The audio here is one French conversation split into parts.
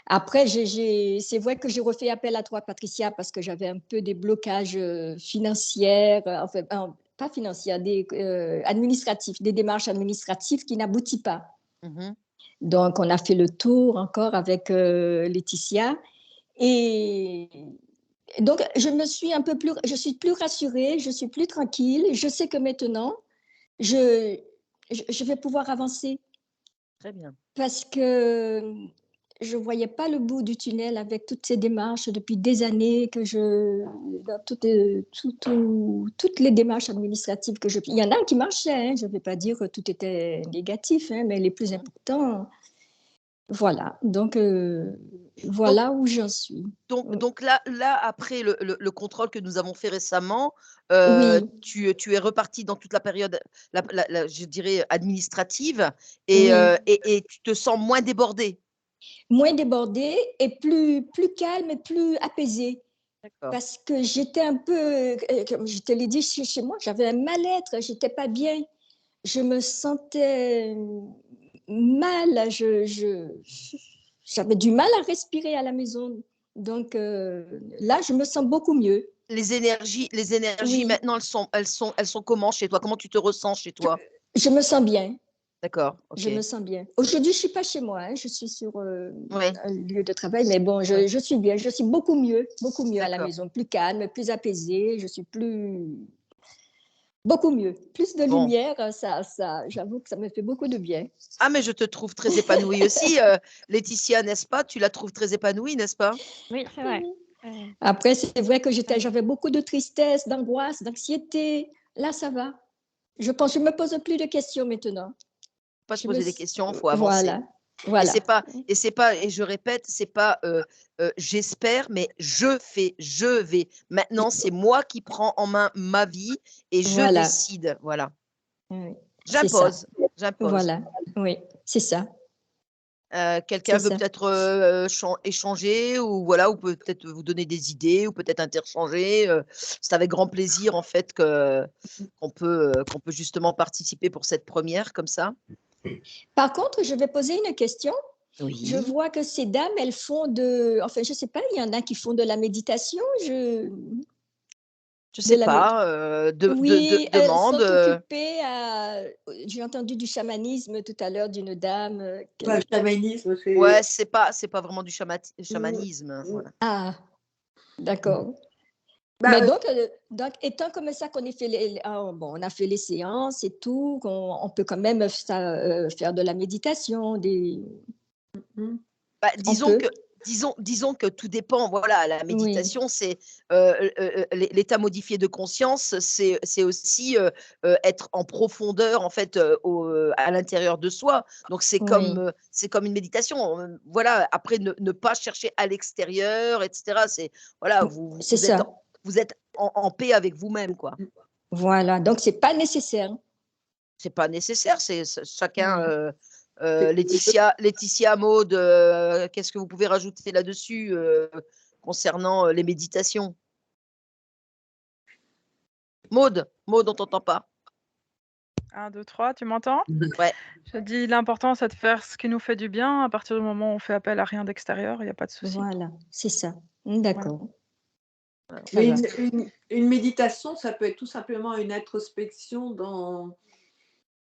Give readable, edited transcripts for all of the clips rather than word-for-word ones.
Après, c'est vrai que j'ai refait appel à toi, Patricia, parce que j'avais un peu des blocages financiers, enfin, pas financiers, administratifs, des démarches administratives qui n'aboutissent pas. Mhm. Donc, on a fait le tour encore avec Laetitia. Et donc, je suis plus rassurée, je suis plus tranquille. Je sais que maintenant, je, je vais pouvoir avancer Très bien. parce que je ne voyais pas le bout du tunnel avec toutes ces démarches depuis des années dans toutes les démarches administratives que il y en a qui marchaient, hein, je ne vais pas dire que tout était négatif, hein, mais les plus Mhm. importants, voilà. Donc, Donc, voilà où j'en suis. donc là, après le contrôle que nous avons fait récemment, Oui, tu es reparti dans toute la période, je dirais, administrative, oui. et tu te sens moins débordée. Moins débordée et plus calme et plus apaisée. D'accord. Parce que j'étais un peu, comme je te l'ai dit, chez moi, j'avais un mal-être, j'étais pas bien. Je me sentais mal, j'avais du mal à respirer à la maison. Donc là, je me sens beaucoup mieux. Les énergies Oui, maintenant, elles sont comment chez toi? Comment tu te ressens chez je, toi? je me sens bien. D'accord, Je me OK. sens bien. Aujourd'hui, je suis pas chez moi, hein, je suis sur Oui, un lieu de travail, mais bon, oui, je suis bien. Je suis beaucoup mieux à la d'accord. maison, plus calme, plus apaisée. Je suis beaucoup mieux. Plus de Bon. lumière, j'avoue que ça me fait beaucoup de bien. Ah, mais je te trouve très épanouie aussi, Laetitia, n'est-ce pas? Tu la trouves très épanouie, n'est-ce pas? Oui, c'est vrai. Après, c'est vrai que j'avais beaucoup de tristesse, d'angoisse, d'anxiété. Là, ça va. Je me pose plus de questions maintenant. Pas se Je me, poser des questions, il faut avancer. voilà, Et voilà, et je répète, c'est pas j'espère, mais je vais. Maintenant, c'est moi qui prends en main ma vie et je voilà. décide. Voilà. Oui, c'est ça. J'impose, j'impose. Voilà. Oui, c'est ça. Quelqu'un C'est veut ça. peut-être échanger ou voilà, ou peut-être vous donner des idées ou peut-être interchanger. C'est avec grand plaisir en fait qu'on peut justement participer pour cette première comme ça. Par contre, je vais poser une question. Je Oui. vois que ces dames, elles font enfin, je sais pas, il y en a qui font de la méditation. Je De sais la, mé- pas, Oui, elles demande. sont occupées à. J'ai entendu du chamanisme tout à l'heure d'une dame. Le chamanisme, Ouais, c'est pas vraiment du chamanisme, Mmh. voilà. Ah, d'accord. Bah, Mais donc, étant comme ça qu'on ait fait bon, on a fait les séances et tout, on peut quand même faire de la méditation, mmh. Bah, on disons que peut. disons que tout dépend, voilà, la Oui, méditation, c'est, l'état modifié de conscience, c'est aussi, être en profondeur, en fait, à l'intérieur de soi. Donc oui, c'est comme une méditation, voilà. Après ne pas chercher à l'extérieur et cetera. C'est voilà, vous c'est vous êtes ça. vous êtes en paix avec vous-même, quoi. Voilà, donc c'est pas nécessaire. C'est pas nécessaire, c'est chacun, Oui. Laetitia, Maud, qu'est-ce que vous pouvez rajouter là-dessus, concernant, les méditations? Maud, on t'entend pas. 1, 2, 3, tu m'entends? Ouais, Je dis l'important, c'est de faire ce qui nous fait du bien. À partir du moment où on fait appel à rien d'extérieur, il y a pas de souci. Voilà, c'est ça. Voilà. D'accord, voilà. ça Mais va. une méditation, ça peut être tout simplement une introspection dans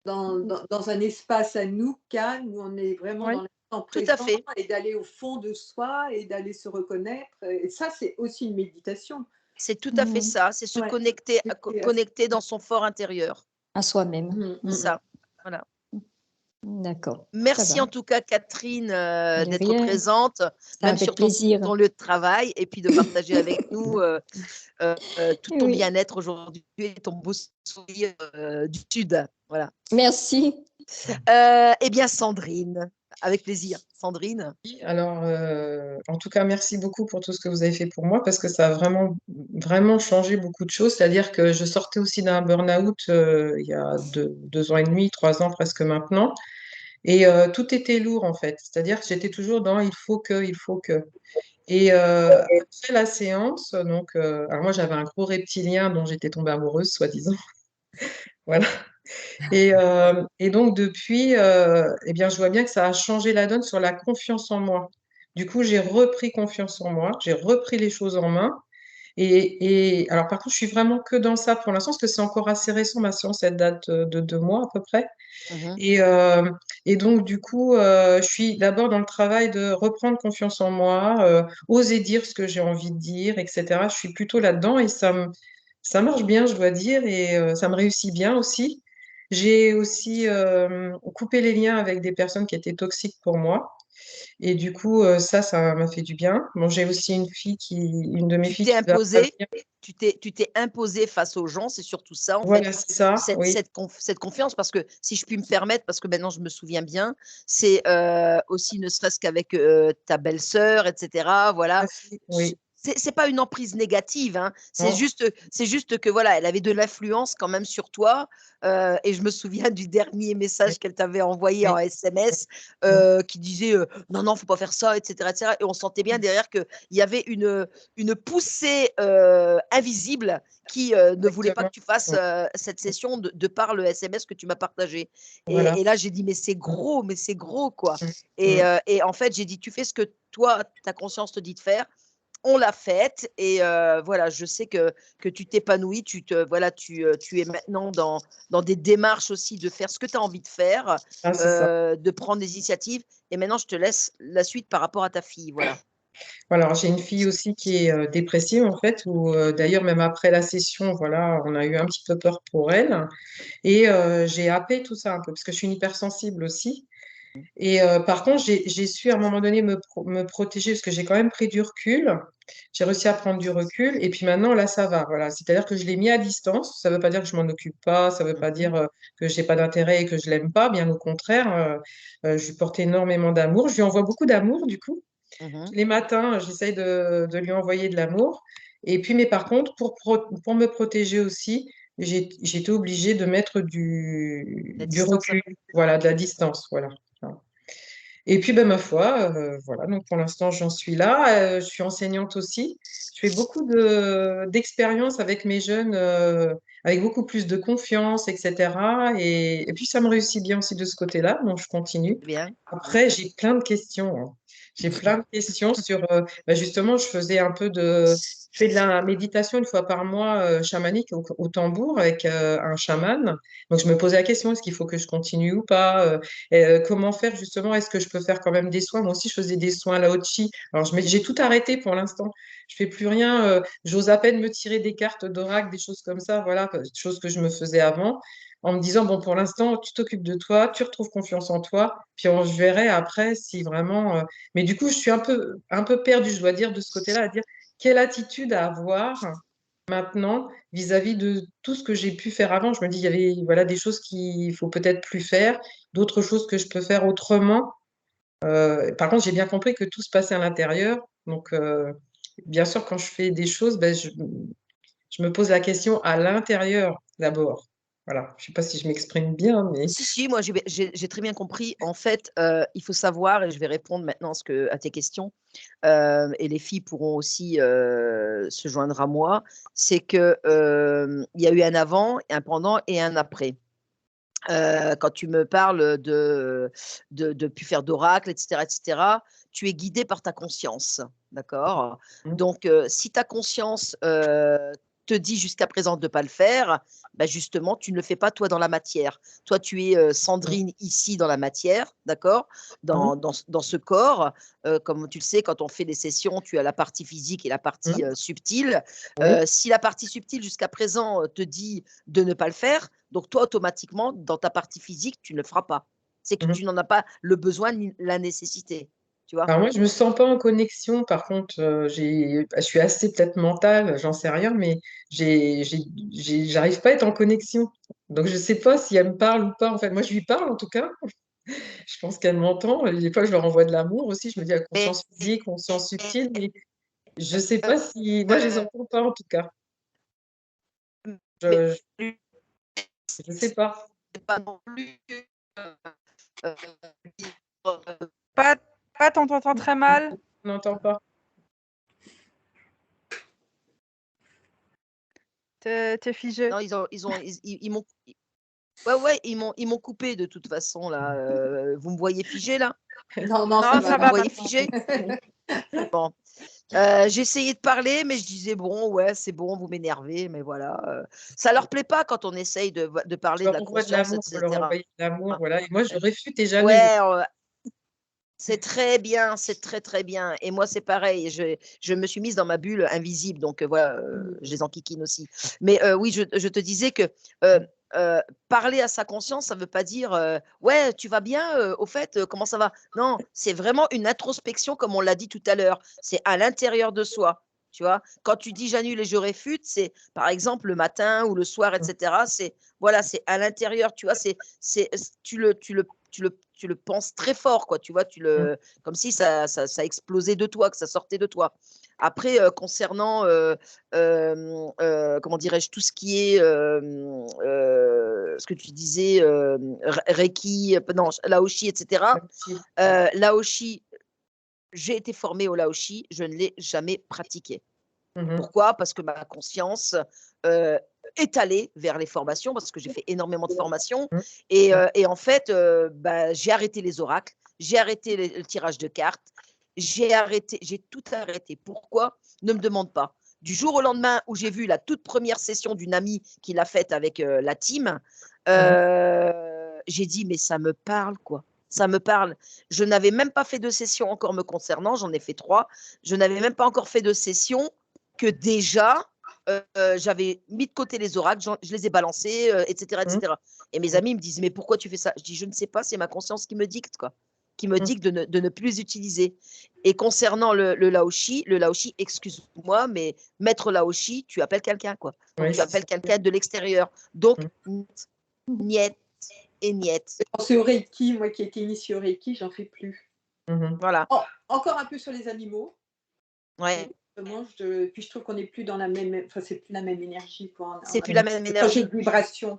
un espace à nous, calme, où on est vraiment Oui, dans l'instant Tout à présent fait, et d'aller au fond de soi et d'aller se reconnaître. Et ça, c'est aussi une méditation. c'est tout à fait Mhm. ça, c'est se Ouais. connecter Et connecter dans son fort intérieur. À soi-même. C'est ça, voilà. D'accord, ça Merci va. en tout cas Catherine, De d'être rien, présente, ça même avec sur ton plaisir. lieu de travail et puis de partager avec nous, tout ton Oui, bien-être aujourd'hui et ton beau sourire, du sud. Voilà. merci. Eh bien Sandrine, avec plaisir. Sandrine? Alors, en tout cas, merci beaucoup pour tout ce que vous avez fait pour moi parce que ça a vraiment, vraiment changé beaucoup de choses. C'est-à-dire que je sortais aussi d'un burn-out il y a 2 ans et demi, 3 ans presque maintenant. Et tout était lourd en fait. C'est-à-dire que j'étais toujours dans il faut que, il faut que. Et après la séance, donc, alors moi j'avais un gros reptilien dont j'étais tombée amoureuse, soi-disant. Voilà. Et donc depuis, eh bien, je vois bien que ça a changé la donne sur la confiance en moi. Du coup, j'ai repris confiance en moi, j'ai repris les choses en main. Alors, par contre, je suis vraiment que dans ça pour l'instant, parce que c'est encore assez récent, ma séance, elle date de 2 mois à peu près. Mhm. Et, et donc, du coup, je suis d'abord dans le travail de reprendre confiance en moi, oser dire ce que j'ai envie de dire, etc. Je suis plutôt là-dedans et ça marche bien, je dois dire, et ça me réussit bien aussi. J'ai aussi coupé les liens avec des personnes qui étaient toxiques pour moi. Et du coup, ça m'a fait du bien. Bon, j'ai aussi une de mes Tu filles t'es qui va pas imposé, bien. tu t'es imposé face aux gens, c'est surtout ça en fait, Voilà, c'est ça, oui. cette confiance, parce que si je puis me permettre, parce que maintenant je me souviens bien, c'est aussi ne serait-ce qu'avec ta belle-sœur, etc. Voilà. Merci, oui. C'est pas une emprise négative, hein. Non, C'est juste que voilà, elle avait de l'influence quand même sur toi. Et je me souviens du dernier oui, message qu'elle t'avait envoyé en oui, SMS oui, qui disait non, non, faut pas faire ça, etc., etc. Et on sentait bien derrière qu'il y avait une poussée invisible qui ne voulait pas que exactement. tu fasses Oui, cette session de par le SMS que tu m'as partagé. voilà. Et là, j'ai dit, mais c'est gros, quoi. Mm, mm. Et en fait, j'ai dit, tu fais ce que toi, ta conscience te dit de faire. On l'a faite et voilà, je sais que tu t'épanouis, voilà, tu es maintenant dans des démarches aussi de faire ce que tu as envie de faire, Ah, c'est ça. de prendre des initiatives. Et maintenant, je te laisse la suite par rapport à ta fille. Voilà. Voilà, alors j'ai une fille aussi qui est dépressive en fait, où d'ailleurs même après la session, voilà, on a eu un petit peu peur pour elle. Et j'ai happé tout ça un peu, parce que je suis une hypersensible aussi. Et par contre, j'ai su à un moment donné me protéger, parce que j'ai quand même pris du recul. J'ai réussi à prendre du recul. Et puis maintenant, là, ça va. Voilà. C'est-à-dire que je l'ai mis à distance. Ça ne veut pas dire que je m'en occupe pas. Ça ne veut pas Mhm. dire que je n'ai pas d'intérêt et que je l'aime pas. Bien au contraire, je lui porte énormément d'amour. Je lui envoie beaucoup d'amour, du coup. Mhm. Les matins, j'essaye de lui envoyer de l'amour. Et puis, mais par contre, pour me protéger aussi, j'ai été obligée de mettre La du distance recul, voilà, de la distance, voilà. Voilà. Et puis, ben, ma foi, voilà, donc pour l'instant, j'en suis là. Je suis enseignante aussi. Je fais beaucoup d'expériences avec mes jeunes, avec beaucoup plus de confiance, etc. Et puis, ça me réussit bien aussi de ce côté-là, donc je continue. bien. Après, j'ai plein de questions, hein. J'ai plein de questions sur, ben, justement, je fais de la méditation une fois par mois, chamanique au tambour avec un chaman. Donc, je me posais la question, est-ce qu'il faut que je continue ou pas? Comment faire justement? Est-ce que je peux faire quand même des soins? Moi aussi, je faisais des soins Lao-Chi. Alors, j'ai tout arrêté pour l'instant. Je fais plus rien. J'ose à peine me tirer des cartes d'oracle, des choses comme ça. Voilà, choses que je me faisais avant, en me disant, bon, pour l'instant, tu t'occupes de toi, tu retrouves confiance en toi, puis je verrai après si vraiment. Mais du coup, je suis un peu perdue, je dois dire, de ce côté-là, à dire quelle attitude à avoir maintenant vis-à-vis de tout ce que j'ai pu faire avant. Je me dis, il y avait voilà, des choses qu'il faut peut-être plus faire, d'autres choses que je peux faire autrement. Par contre, j'ai bien compris que tout se passait à l'intérieur. Donc, bien sûr, quand je fais des choses, ben, je me pose la question à l'intérieur d'abord. Voilà. Je ne sais pas si je m'exprime bien, mais Si, si, moi j'ai très bien compris. En fait, il faut savoir, et je vais répondre maintenant à tes questions, et les filles pourront aussi se joindre à moi, c'est que il y a eu un avant, un pendant et un après. Quand tu me parles de plus faire d'oracle, etc., tu es guidé par ta conscience, d'accord? Donc, si ta conscience te dit jusqu'à présent de ne pas le faire, bah justement, tu ne le fais pas toi dans la matière. Toi, tu es Sandrine ici dans la matière, d'accord? Dans ce corps. Comme tu le sais, quand on fait des sessions, tu as la partie physique et la partie subtile. oui. Si la partie subtile jusqu'à présent te dit de ne pas le faire, donc toi, automatiquement, dans ta partie physique, tu ne le feras pas. C'est que tu n'en as pas le besoin ni la nécessité, tu vois? Alors moi, je me sens pas en connexion. Par contre, je suis assez peut-être mentale, j'en sais rien, mais j'arrive pas à être en connexion. Donc je sais pas si elle me parle ou pas. En fait, moi, je lui parle en tout cas. Je pense qu'elle m'entend. Et des fois, je leur envoie de l'amour aussi. Je me dis à Mais conscience physique, conscience subtile, mais je sais pas si. Moi, je les entends pas en tout cas. mais Je, je sais pas. c'est pas non plus que, heu, Pat, Pat, on t'entend très mal. On n'entend pas. T'es figé. non, ils m'ont ouais, ouais, ils m'ont coupé de toute façon là, vous me voyez figé là? Non, Non, ça ça va va Vous voyez maintenant. figé? Bon. J'essayais de parler, mais je disais: «Bon, ouais, c'est bon, vous m'énervez», mais voilà, ça leur plaît pas quand on essaye de Je parler de leur la envoie de conscience, l'amour, faut leur etc. envoyer de l'amour, voilà. Et moi, je réfute et jamais je. Ouais, c'est très bien, c'est très, très bien. Et moi, c'est pareil. Je me suis mise dans ma bulle invisible, donc voilà, je les enquiquine aussi. Mais oui, je te disais que parler à sa conscience, ça ne veut pas dire ouais, tu vas bien, au fait, comment ça va? Non, c'est vraiment une introspection, comme on l'a dit tout à l'heure. C'est à l'intérieur de soi. Tu vois, quand tu dis j'annule et je réfute, c'est par exemple le matin ou le soir, etc. C'est voilà, c'est à l'intérieur. Tu vois, tu le penses très fort, quoi. Tu vois, comme si ça explosait de toi, que ça sortait de toi. Après, concernant, comment dirais-je, tout ce qui est, ce que tu disais, Reiki, non, Laoshi, etc. Laoshi, j'ai été formée au Laoshi, je ne l'ai jamais pratiqué. Pourquoi? Parce que ma conscience est allée vers les formations, parce que j'ai fait énormément de formations. Et en fait, j'ai arrêté les oracles, j'ai arrêté le tirage de cartes, j'ai tout arrêté. Pourquoi? Ne me demande pas. Du jour au lendemain où j'ai vu la toute première session d'une amie qui l'a faite avec la team, j'ai dit, mais ça me parle, quoi. Ça me parle. Je n'avais même pas fait de session encore me concernant, j'en ai fait 3. Je n'avais même pas encore fait de session que déjà, j'avais mis de côté les oracles, je les ai balancés, etc., etc. Et mes amis me disent, mais pourquoi tu fais ça? Je dis, je ne sais pas, c'est ma conscience qui me dicte, quoi, qui me dicte de ne plus les utiliser. Et concernant le Laoshi, excuse-moi, mais maître Laoshi, tu appelles quelqu'un, quoi. Donc, Oui, tu appelles quelqu'un de l'extérieur. Donc, niet et niet. C'est au Reiki, moi qui ai été initiée au Reiki, j'en fais plus. Voilà. Encore un peu sur les animaux. Ouais. Puis je trouve qu'on n'est plus dans la même, enfin c'est plus la même énergie, quoi. C'est plus la même énergie. De vibration.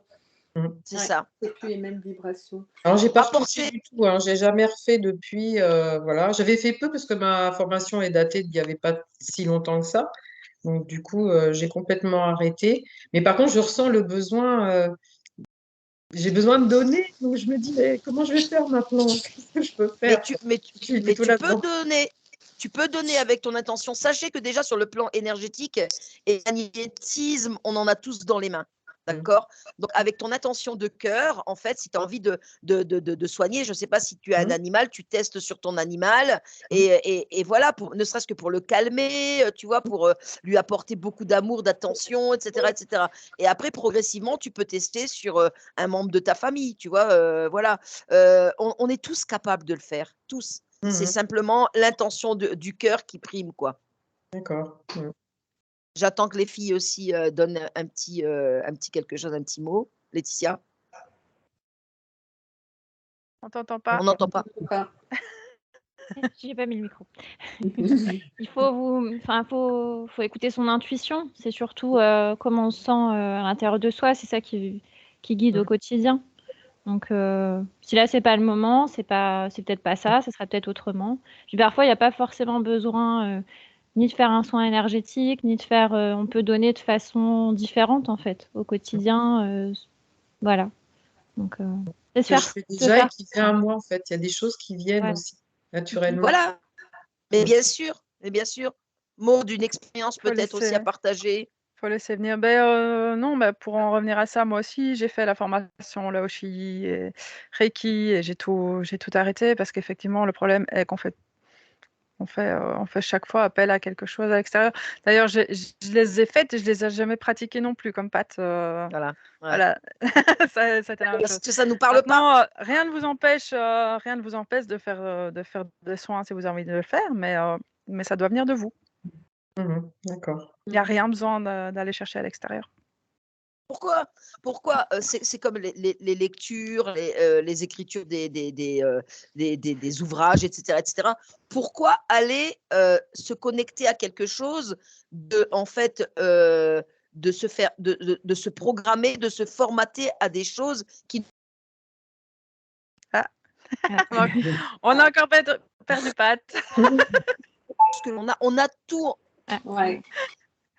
C'est ça. C'est plus les mêmes vibrations. Alors, j'ai pas retouché du tout, hein. J'ai jamais refait depuis. Voilà, j'avais fait peu parce que ma formation est datée d'il n'y avait pas si longtemps que ça. Donc, du coup, j'ai complètement arrêté. Mais par contre, je ressens le besoin. J'ai besoin de donner. Donc, je me dis, mais comment je vais faire maintenant? Qu'est-ce que je peux faire? Mais tu peux donner avec ton intention. Sachez que déjà sur le plan énergétique et magnétisme, on en a tous dans les mains. D'accord? Donc, avec ton intention de cœur, en fait, si tu as envie de soigner, je ne sais pas si tu as un animal, tu testes sur ton animal et voilà, ne serait-ce que pour le calmer, tu vois, pour lui apporter beaucoup d'amour, d'attention, etc., etc. Et après, progressivement, tu peux tester sur un membre de ta famille, tu vois, voilà. On est tous capables de le faire, tous. C'est simplement l'intention du cœur qui prime, quoi. D'accord. J'attends que les filles aussi donnent un petit quelque chose, un petit mot. Laetitia? On t'entend pas. On n'entend pas. J'ai pas mis le micro. Il faut écouter son intuition. C'est surtout comment on se sent à l'intérieur de soi. C'est ça qui guide au quotidien. Donc, si là, c'est pas le moment, c'est peut-être pas ça, ça sera peut-être autrement. Puis parfois, il n'y a pas forcément besoin ni de faire un soin énergétique, ni de faire. On peut donner de façon différente, en fait, au quotidien. Voilà. Donc, Que je fais déjà et qui vient à moi, en fait. Il y a des choses qui viennent aussi, naturellement. Voilà. Mais bien sûr, Maud, d'une expérience peut-être aussi à partager. Faut laisser venir. Non, pour en revenir à ça, moi aussi, j'ai fait la formation Laoshi et Reiki et j'ai tout arrêté parce qu'effectivement, le problème est qu'on fait chaque fois appel à quelque chose à l'extérieur. D'ailleurs, je les ai faites et je les ai jamais pratiquées non plus, comme Pat. Voilà. C'était la même chose. Parce que ça nous parle pas. Rien ne vous empêche de faire des soins si vous avez envie de le faire, mais ça doit venir de vous. D'accord. Il n'y a rien besoin d'aller chercher à l'extérieur. Pourquoi c'est comme les lectures, les écritures des ouvrages, etc., etc. Pourquoi aller se connecter à quelque chose en fait, de se faire, de se programmer, de se formater à des choses qui. On a encore perdu Pat. Parce que on a tout. Ouais.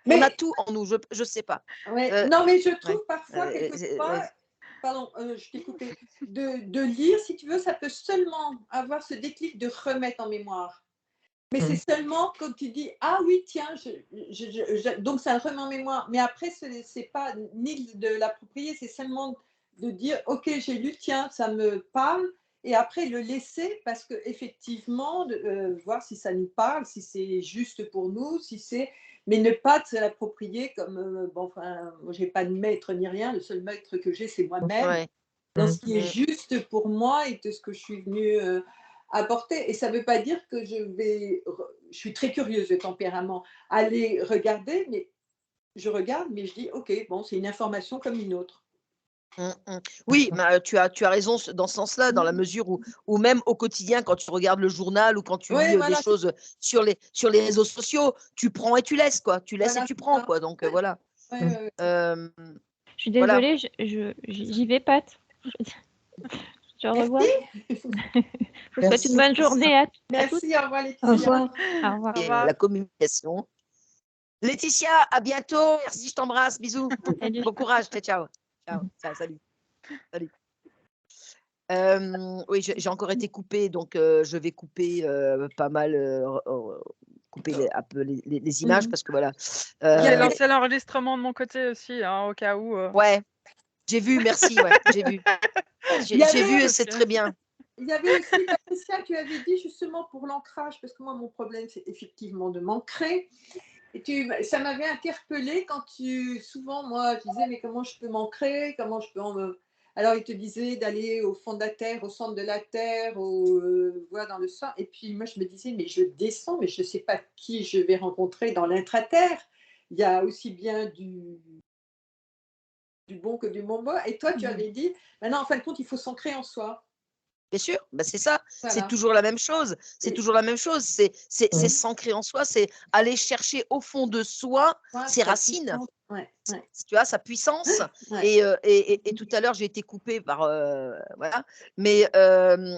On a tout en nous, je sais pas. Non, mais je trouve parfois, quelquefois, pardon, je t'ai coupé, de lire, si tu veux, ça peut seulement avoir ce déclic de remettre en mémoire. Mais c'est seulement quand tu dis ah oui tiens donc ça remet en mémoire. Mais après c'est pas ni de l'approprier, c'est seulement de dire ok j'ai lu tiens ça me parle et après le laisser parce que effectivement voir si ça nous parle, si c'est juste pour nous, si c'est mais ne pas se l'approprier comme bon enfin moi j'ai pas de maître ni rien, le seul maître que j'ai c'est moi-même Ouais. dans ce qui est juste pour moi et de ce que je suis venue apporter. Et ça ne veut pas dire que je suis très curieuse de tempérament, aller regarder, mais je regarde, mais je dis, OK, bon, c'est une information comme une autre. Oui, tu as raison dans ce sens-là, dans la mesure où même au quotidien, quand tu regardes le journal ou quand tu Ouais, lis voilà, des choses sur les réseaux sociaux, tu prends et tu laisses, quoi. Tu laisses voilà, et tu c'est prends, ça. quoi. Donc, voilà. Ouais, ouais, ouais. Euh, Je suis Voilà. désolée, j'y vais, Pat. Je revois. Je vous souhaite une bonne journée à tous. Merci, au revoir les Au filles. revoir. Au revoir. Au revoir. La communication. Laetitia, à bientôt. Merci, je t'embrasse. Bisous. Salut. Bon courage. Ciao. Ciao, salut. Oui, j'ai encore été coupée, donc je vais couper pas mal, couper un peu les images parce que voilà. J'ai lancé l'enregistrement de mon côté aussi, hein, au cas où. Ouais, j'ai vu, merci, ouais, j'ai vu. J'ai vu et c'est très bien. Il y avait aussi, Patricia, tu avais dit justement pour l'ancrage, parce que moi, mon problème, c'est effectivement de m'ancrer. Et ça m'avait interpellée quand souvent, moi, je disais, mais comment je peux m'ancrer, comment je peux Alors, il te disait d'aller au fond de la terre, au centre de la terre, voir dans le sang. Et puis, moi, je me disais, mais je descends, mais je ne sais pas qui je vais rencontrer dans l'intra-terre. Il y a aussi bien du bon que du mauvais. Et toi, tu avais dit, maintenant, en fin de compte, il faut s'ancrer en soi. Bien sûr, bah c'est ça, Voilà. c'est toujours la même chose. C'est toujours la même chose. C'est s'ancrer en soi, c'est aller chercher au fond de soi ses racines. Tu vois, sa puissance. Et tout à l'heure, j'ai été coupée par voilà. Mais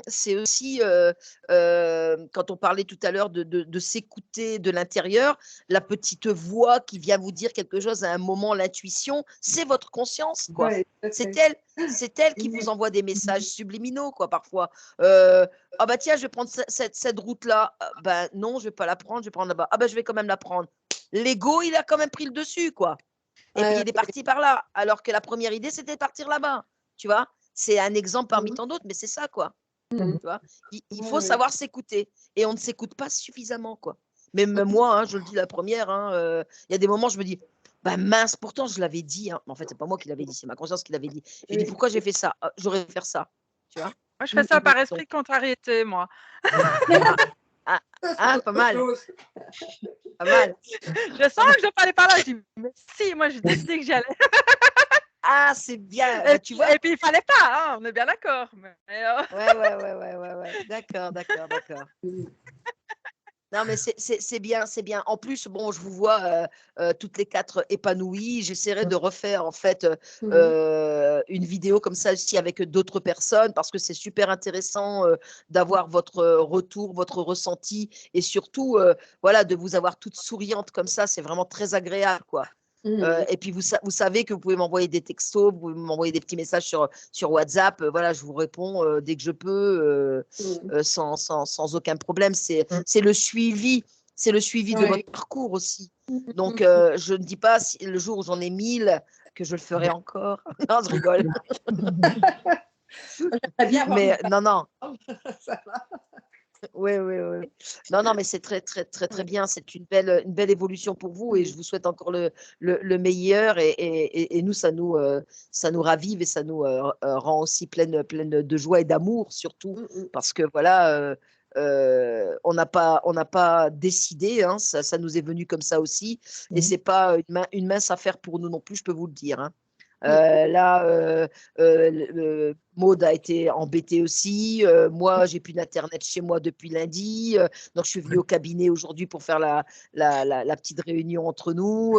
c'est aussi quand on parlait tout à l'heure de s'écouter de l'intérieur, la petite voix qui vient vous dire quelque chose à un moment, l'intuition, c'est votre conscience, quoi. C'est elle qui vous envoie des messages subliminaux, quoi, parfois. Ah bah tiens, je vais prendre cette route-là. Ben non, je vais pas la prendre, je vais prendre là-bas. Ah bah je vais quand même la prendre. L'ego, il a quand même pris le dessus, quoi. Et puis il est parti par là, alors que la première idée, c'était de partir là-bas. Tu vois, c'est un exemple parmi tant d'autres, mais c'est ça, quoi. Tu vois, il faut savoir s'écouter. Et on ne s'écoute pas suffisamment, quoi. Même moi, hein, je le dis la première, il y a des moments, je me dis, bah mince, pourtant je l'avais dit. Hein. En fait, c'est pas moi qui l'avais dit, c'est ma conscience qui l'avait dit. Je dis, pourquoi j'ai fait ça? J'aurais dû faire ça. Tu vois? Moi, je fais ça par esprit de contrariété, moi. Pas mal. Pas mal. Je sens que je dois pas aller par là. Je dis, mais si, moi, j'ai décidé que j'y allais. Ah, c'est bien. Et, Tu vois? Et puis, il fallait pas, hein, on est bien d'accord. Mais, Ouais. D'accord. Non, mais c'est bien, c'est bien. En plus, bon, je vous vois toutes les quatre épanouies. J'essaierai de refaire, en fait, une vidéo comme ça aussi avec d'autres personnes parce que c'est super intéressant d'avoir votre retour, votre ressenti et surtout, voilà, de vous avoir toutes souriantes comme ça. C'est vraiment très agréable, quoi. Et puis, vous savez que vous pouvez m'envoyer des textos, vous pouvez m'envoyer des petits messages sur WhatsApp. Voilà, je vous réponds dès que je peux, sans aucun problème. C'est le suivi. C'est le suivi de votre parcours aussi. Donc, je ne dis pas si le jour où j'en ai 1000 que je le ferai encore. Non, je rigole. Mais non. Ça va. Oui. Non, mais c'est très bien. C'est une belle évolution pour vous et je vous souhaite encore le meilleur. Et nous, ça nous ravive et ça nous rend aussi pleine de joie et d'amour, surtout. Parce que voilà, on n'a pas décidé, hein, ça nous est venu comme ça aussi. Et ce n'est pas une mince affaire pour nous non plus, je peux vous le dire. Hein. Là, Maud a été embêtée aussi. Moi, j'ai plus d'internet chez moi depuis lundi. Donc, je suis venue au cabinet aujourd'hui pour faire la petite réunion entre nous.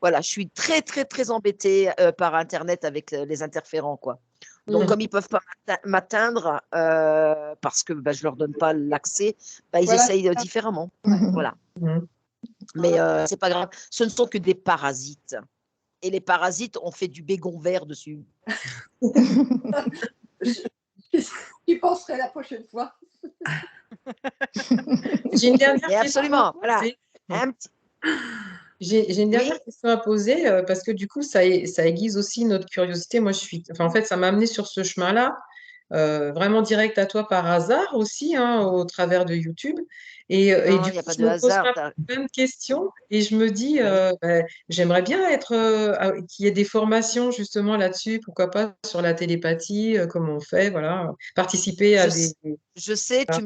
Voilà, je suis très embêtée par internet avec les interférents, quoi. Donc, comme ils ne peuvent pas m'atteindre parce que je ne leur donne pas l'accès, ils essayent différemment. Voilà. Mais ce n'est pas grave. Ce ne sont que des parasites. et les parasites ont fait du bégon vert dessus. Tu penserais la prochaine fois. J'ai une dernière Mais question absolument, à voilà. poser. Un petit- J'ai une Oui, dernière question à poser parce que du coup, ça aiguise aussi notre curiosité. Moi, en fait, ça m'a amené sur ce chemin-là, vraiment direct à toi par hasard aussi, hein, au travers de YouTube. Et non, du il n'y a coup, pas je de me pose hasard. plein de questions et je me dis, Oui. j'aimerais bien qu'il y ait des formations justement là-dessus. Pourquoi pas sur la télépathie, comment on fait, voilà, participer à Je, des. s- je sais, tu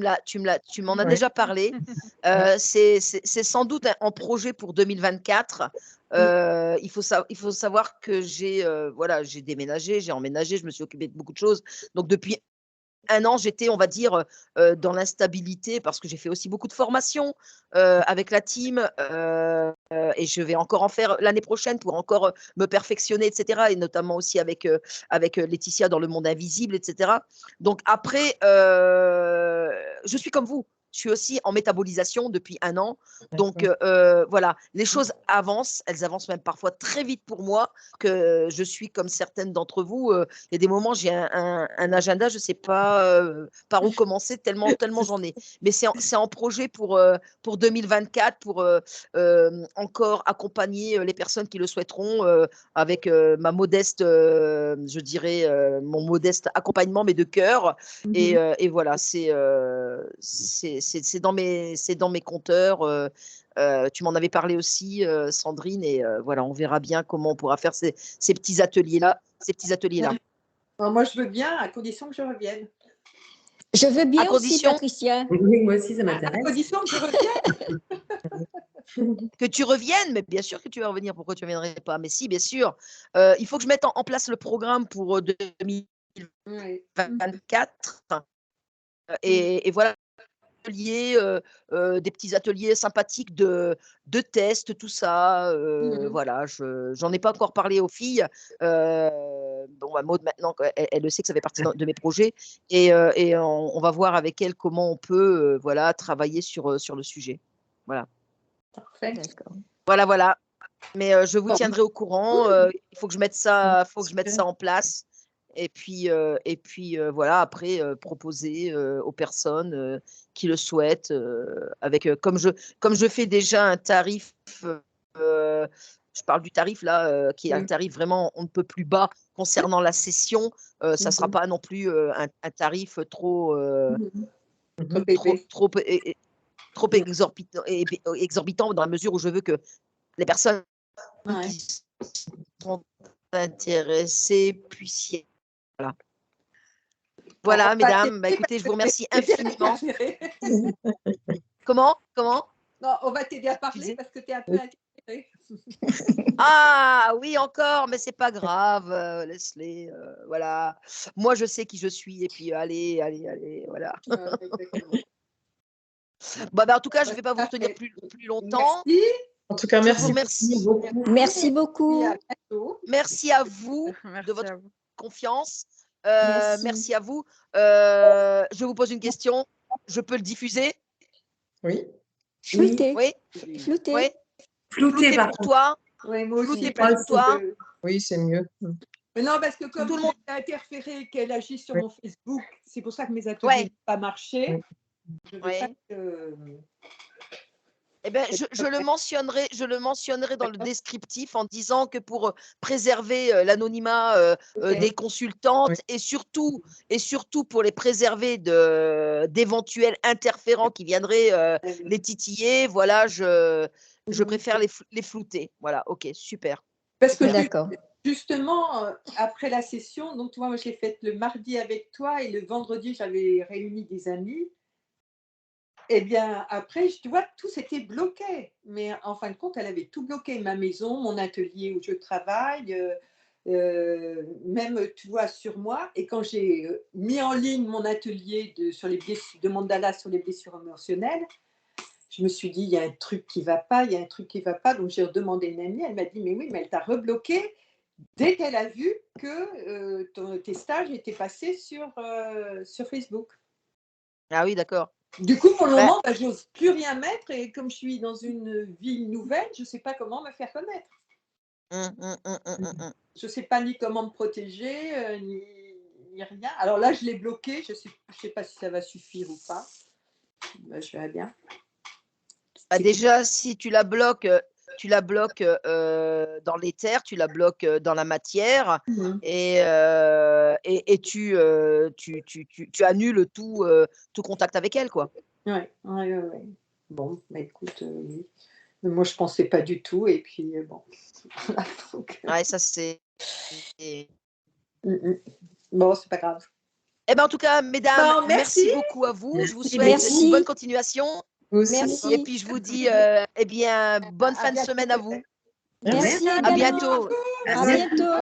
m'en as Ouais, déjà parlé. ouais. C'est sans doute en projet pour 2024. Il faut savoir que voilà, j'ai déménagé, j'ai emménagé, je me suis occupée de beaucoup de choses. Donc depuis un an, j'étais, on va dire, dans l'instabilité parce que j'ai fait aussi beaucoup de formations avec la team et je vais encore en faire l'année prochaine pour encore me perfectionner, etc. Et notamment aussi avec Laetitia dans le monde invisible, etc. Donc après, je suis comme vous. Je suis aussi en métabolisation depuis un an. Donc voilà, les choses avancent. Elles avancent même parfois très vite pour moi, que je suis comme certaines d'entre vous. Il y a des moments, j'ai un agenda, je ne sais pas par où commencer, tellement j'en ai. Mais c'est en projet pour 2024, pour encore accompagner les personnes qui le souhaiteront avec ma modeste, je dirais, mon modeste accompagnement, mais de cœur. Et voilà, c'est dans mes compteurs. Tu m'en avais parlé aussi, Sandrine, et voilà, on verra bien comment on pourra faire ces petits ateliers-là. Alors, moi, je veux bien, à condition que je revienne. Je veux À bien aussi, condition Patricia. Oui, moi aussi, ça À m'intéresse. condition que je revienne. que tu reviennes, mais bien sûr que tu vas revenir. Pourquoi tu ne reviendrais pas? Mais si, bien sûr. Il faut que je mette en place le programme pour 2024. Et voilà, des petits ateliers sympathiques de tests, tout ça. Voilà, j'en ai pas encore parlé aux filles. Bon, Maud, maintenant, elle le sait que ça fait partie de mes projets. Et on va voir avec elle comment on peut voilà, travailler sur le sujet. Voilà. Parfait. D'accord. Voilà. Mais je vous Bon. tiendrai au courant. Il faut que je mette ça, en place. Et puis voilà, après, proposer aux personnes qui le souhaitent, avec, comme je fais déjà un tarif, je parle du tarif là, qui est un tarif vraiment on ne peut plus bas concernant la session. Ça ne sera pas non plus un tarif trop exorbitant dans la mesure où je veux que les personnes qui sont intéressées puissent y aller. Voilà, mesdames, écoutez, je vous remercie infiniment. Comment? Non, on va t'aider à parler parce que tu es un peu interféré. Ah oui, encore, mais c'est pas grave, laisse-les, voilà. Moi, je sais qui je suis et puis allez, voilà. En tout cas, je ne vais pas vous retenir plus longtemps. Merci. En tout cas, Je merci vous remercie. beaucoup. Merci beaucoup. À bientôt. Merci à vous Merci de votre à vous. confiance. Merci. À vous. Je vous pose une question. Je peux le diffuser? Oui. Flouté. Oui? Flouté. Oui? Flouté, Flouté par pour contre. toi? Oui, moi aussi. Flouté parce pour toi? que- Oui, c'est mieux. Mais non, parce que comme Tout le tu monde. as interféré, qu'elle agit sur Oui. mon Facebook, c'est pour ça que mes ateliers Ouais. n'ont pas marché. Oui. Je veux Ouais. pas que... Eh ben, je le mentionnerai dans le descriptif en disant que pour préserver l'anonymat des consultantes Oui. et surtout pour les préserver d'éventuels interférents qui viendraient les titiller, voilà, je préfère les flouter. Voilà, ok, super. Parce que D'accord. justement, après la session, donc tu vois, moi j'ai fait le mardi avec toi et le vendredi, j'avais réuni des amis. Eh bien, après, tu vois, tout s'était bloqué. Mais en fin de compte, elle avait tout bloqué. Ma maison, mon atelier où je travaille, même, tu vois, sur moi. Et quand j'ai mis en ligne mon atelier sur les blessures, de mandala sur les blessures émotionnelles, je me suis dit, il y a un truc qui ne va pas, il y a un truc qui ne va pas. Donc, j'ai demandé à une amie, elle m'a dit, mais oui, mais elle t'a rebloqué dès qu'elle a vu que tes stages étaient passés sur Facebook. Ah oui, d'accord. Du coup, pour le moment, j'ose plus rien mettre et comme je suis dans une ville nouvelle, je ne sais pas comment me faire connaître. Je ne sais pas ni comment me protéger, ni rien. Alors là, je l'ai bloqué. Je sais pas si ça va suffire ou pas. Ben, je verrai bien. Bah, déjà, si tu la bloques dans l'éther, tu la bloques dans la matière et tu annules tout contact avec elle, quoi. Ouais. Bon, bah, écoute, oui. Mais moi, je pensais pas du tout et puis, bon. Voilà, donc, Ouais, ça c'est. Bon, c'est pas grave. Eh ben, en tout cas, mesdames, Bon, merci merci. beaucoup à vous. Je vous Merci souhaite beaucoup. une bonne continuation. Vous aussi. Merci. Et puis, je vous dis, eh bien, bonne fin de bientôt. semaine à vous. Merci Merci. À également. bientôt. À bientôt.